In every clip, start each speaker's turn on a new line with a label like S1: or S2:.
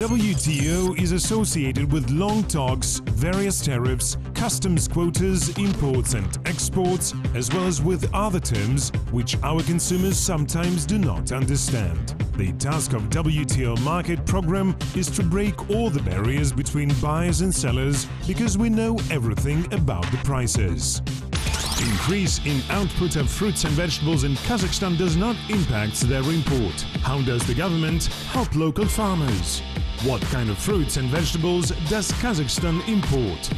S1: WTO is associated with long talks, various tariffs, customs quotas, imports and exports, as well as with other terms which our consumers sometimes do not understand. The task of WTO market program is to break all the barriers between buyers and sellers because we know everything about the prices. Increase in output of fruits and vegetables in Kazakhstan does not impact their import. How does the government help local farmers? What kind of fruits and vegetables does Kazakhstan import?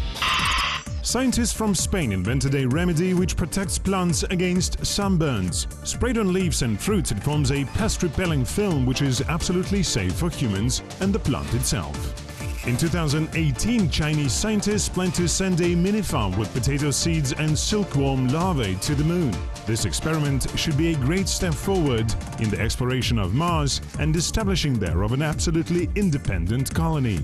S1: Scientists from Spain invented a remedy which protects plants against sunburns. Sprayed on leaves and fruits, it forms a pest-repelling film which is absolutely safe for humans and the plant itself. In 2018, Chinese scientists plan to send a mini-farm with potato seeds and silkworm larvae to the moon. This experiment should be a great step forward in the exploration of Mars and establishing there of an absolutely independent colony.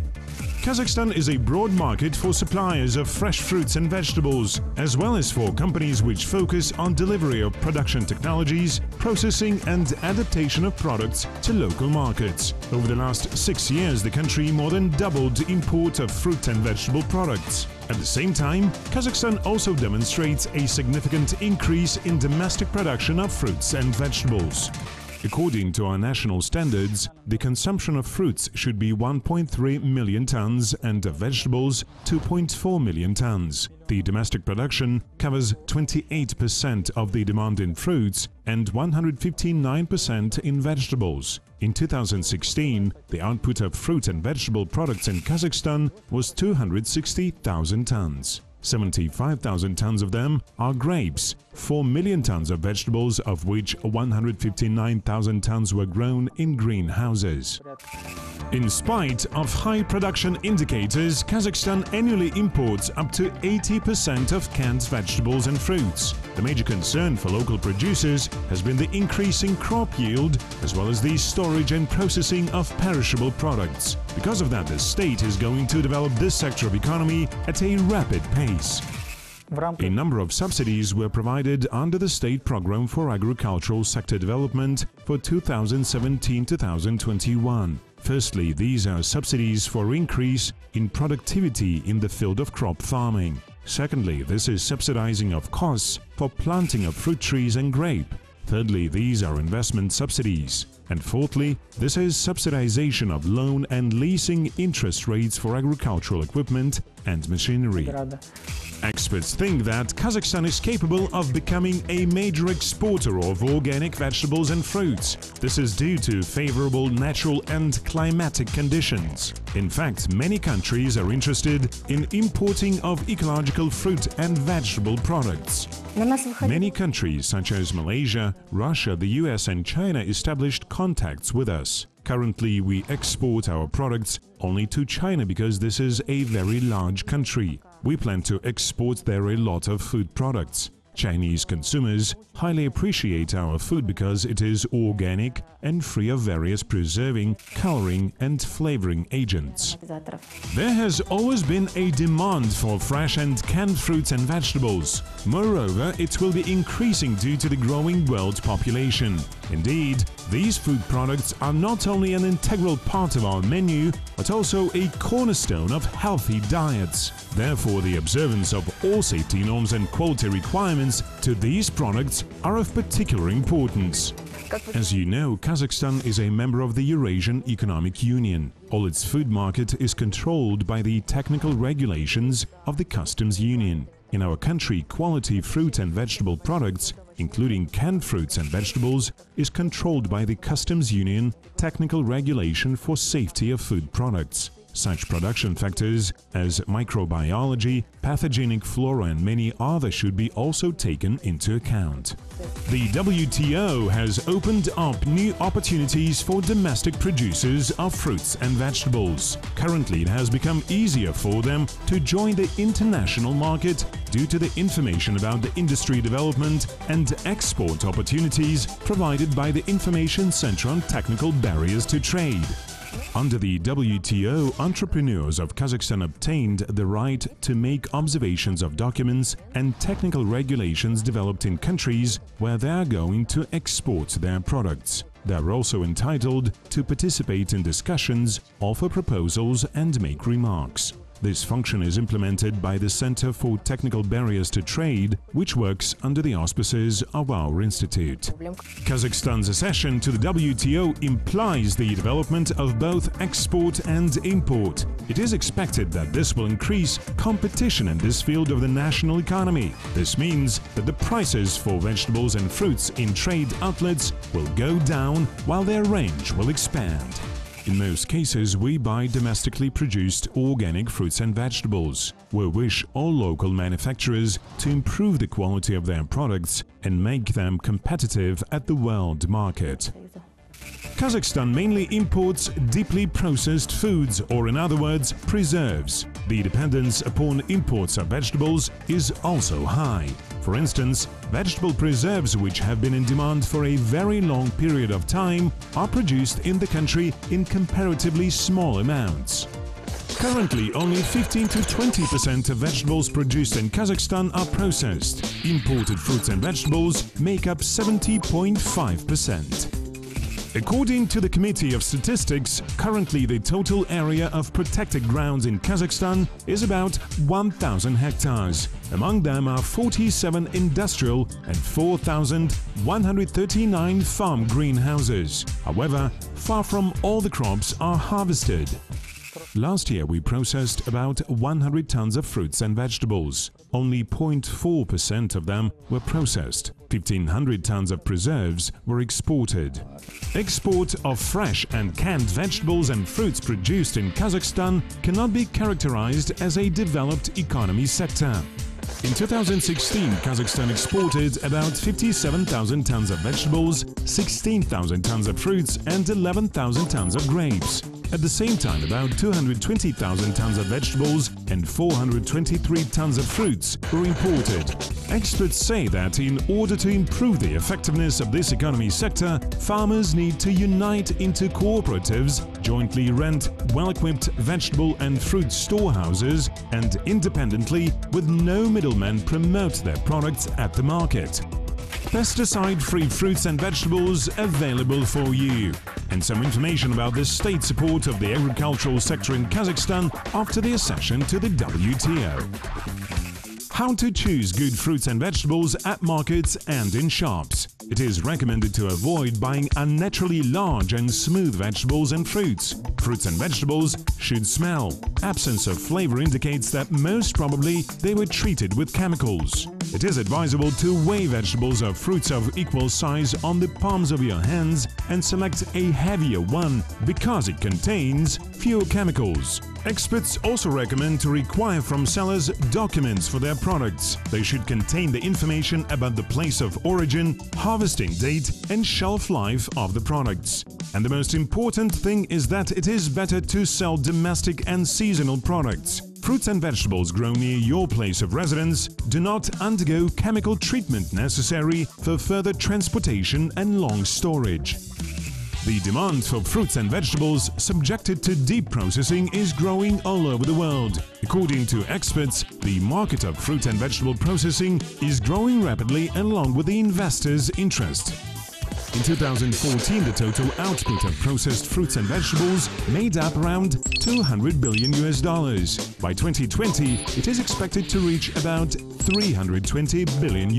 S1: Kazakhstan is a broad market for suppliers of fresh fruits and vegetables, as well as for companies which focus on delivery of production technologies, processing and adaptation of products to local markets. Over the last 6 years, the country more than doubled the import of fruit and vegetable products. At the same time, Kazakhstan also demonstrates a significant increase in domestic production of fruits and vegetables. According to our national standards, the consumption of fruits should be 1.3 million tons and of vegetables 2.4 million tons. The domestic production covers 28% of the demand in fruits and 159% in vegetables. In 2016, the output of fruit and vegetable products in Kazakhstan was 260,000 tons. 75,000 tons of them are grapes, 4 million tons of vegetables, of which 159,000 tons were grown in greenhouses. In spite of high production indicators, Kazakhstan annually imports up to 80% of canned vegetables and fruits. The major concern for local producers has been the increasing crop yield, as well as the storage and processing of perishable products. Because of that, the state is going to develop this sector of economy at a rapid pace. A number of subsidies were provided under the State Program for Agricultural Sector Development for 2017-2021. Firstly, these are subsidies for increase in productivity in the field of crop farming. Secondly, this is subsidizing of costs for planting of fruit trees and grape. Thirdly, these are investment subsidies. And fourthly, this is subsidization of loan and leasing interest rates for agricultural equipment and machinery. Experts think that Kazakhstan is capable of becoming a major exporter of organic vegetables and fruits. This is due to favorable natural and climatic conditions. In fact, many countries are interested in importing of ecological fruit and vegetable products. Many countries such as Malaysia, Russia, the US and China established contacts with us. Currently, we export our products only to China because this is a very large country. We plan to export there a lot of food products. Chinese consumers highly appreciate our food because it is organic and free of various preserving, coloring and flavoring agents. There has always been a demand for fresh and canned fruits and vegetables. Moreover, it will be increasing due to the growing world population. Indeed, these food products are not only an integral part of our menu, but also a cornerstone of healthy diets. Therefore, the observance of all safety norms and quality requirements to these products are of particular importance. As you know, Kazakhstan is a member of the Eurasian Economic Union. All its food market is controlled by the technical regulations of the Customs Union. In our country, quality fruit and vegetable products, including canned fruits and vegetables, is controlled by the Customs Union Technical Regulation for Safety of Food Products. Such production factors as microbiology, pathogenic flora and many others should be also taken into account. The WTO has opened up new opportunities for domestic producers of fruits and vegetables. Currently, it has become easier for them to join the international market due to the information about the industry development and export opportunities provided by the Information Center on Technical Barriers to Trade. Under the WTO, entrepreneurs of Kazakhstan obtained the right to make observations of documents and technical regulations developed in countries where they are going to export their products. They are also entitled to participate in discussions, offer proposals and make remarks. This function is implemented by the Center for Technical Barriers to Trade, which works under the auspices of our institute. Kazakhstan's accession to the WTO implies the development of both export and import. It is expected that this will increase competition in this field of the national economy. This means that the prices for vegetables and fruits in trade outlets will go down while their range will expand. In most cases, we buy domestically produced organic fruits and vegetables. We wish all local manufacturers to improve the quality of their products and make them competitive at the world market. Kazakhstan mainly imports deeply processed foods, or in other words, preserves. The dependence upon imports of vegetables is also high. For instance, vegetable preserves which have been in demand for a very long period of time are produced in the country in comparatively small amounts. Currently, only 15 to 20% of vegetables produced in Kazakhstan are processed. Imported fruits and vegetables make up 70.5%. According to the Committee of Statistics, currently the total area of protected grounds in Kazakhstan is about 1,000 hectares. Among them are 47 industrial and 4,139 farm greenhouses. However, far from all the crops are harvested. Last year we processed about 100 tons of fruits and vegetables. Only 0.4% of them were processed. 1,500 tons of preserves were exported. Export of fresh and canned vegetables and fruits produced in Kazakhstan cannot be characterized as a developed economy sector. In 2016, Kazakhstan exported about 57,000 tons of vegetables, 16,000 tons of fruits and 11,000 tons of grapes. At the same time, about 220,000 tons of vegetables and 423 tons of fruits were imported. Experts say that in order to improve the effectiveness of this economy sector, farmers need to unite into cooperatives, jointly rent well-equipped vegetable and fruit storehouses, and independently, with no middlemen, promote their products at the market. Pesticide-free fruits and vegetables available for you. And some information about the state support of the agricultural sector in Kazakhstan after the accession to the WTO. How to choose good fruits and vegetables at markets and in shops. It is recommended to avoid buying unnaturally large and smooth vegetables and fruits. Fruits and vegetables should smell. Absence of flavor indicates that most probably they were treated with chemicals. It is advisable to weigh vegetables or fruits of equal size on the palms of your hands and select a heavier one because it contains fewer chemicals. Experts also recommend to require from sellers documents for their products. They should contain the information about the place of origin, harvesting date and shelf life of the products. And the most important thing is that it is better to sell domestic and seasonal products. Fruits and vegetables grown near your place of residence do not undergo chemical treatment necessary for further transportation and long storage. The demand for fruits and vegetables subjected to deep processing is growing all over the world. According to experts, the market of fruit and vegetable processing is growing rapidly along with the investors' interest. In 2014, the total output of processed fruits and vegetables made up around $200 billion. By 2020, it is expected to reach about $320 billion.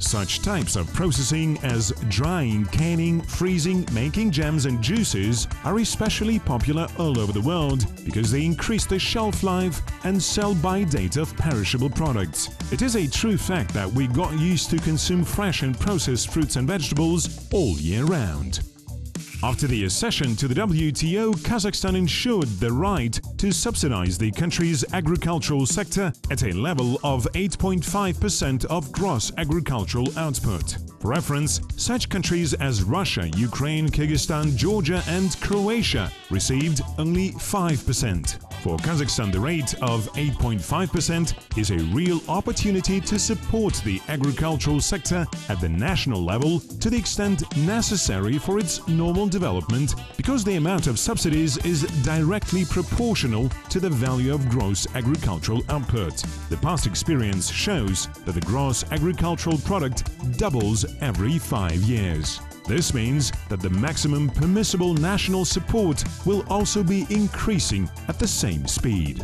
S1: Such types of processing as drying, canning, freezing, making jams and juices are especially popular all over the world because they increase the shelf life and sell-by date of perishable products. It is a true fact that we got used to consume fresh and processed fruits and vegetables all year round. After the accession to the WTO, Kazakhstan ensured the right to subsidize the country's agricultural sector at a level of 8.5% of gross agricultural output. For reference, such countries as Russia, Ukraine, Kyrgyzstan, Georgia and Croatia received only 5%. For Kazakhstan, the rate of 8.5% is a real opportunity to support the agricultural sector at the national level to the extent necessary for its normal development, because the amount of subsidies is directly proportional to the value of gross agricultural output. The past experience shows that the gross agricultural product doubles every 5 years. This means that the maximum permissible national support will also be increasing at the same speed.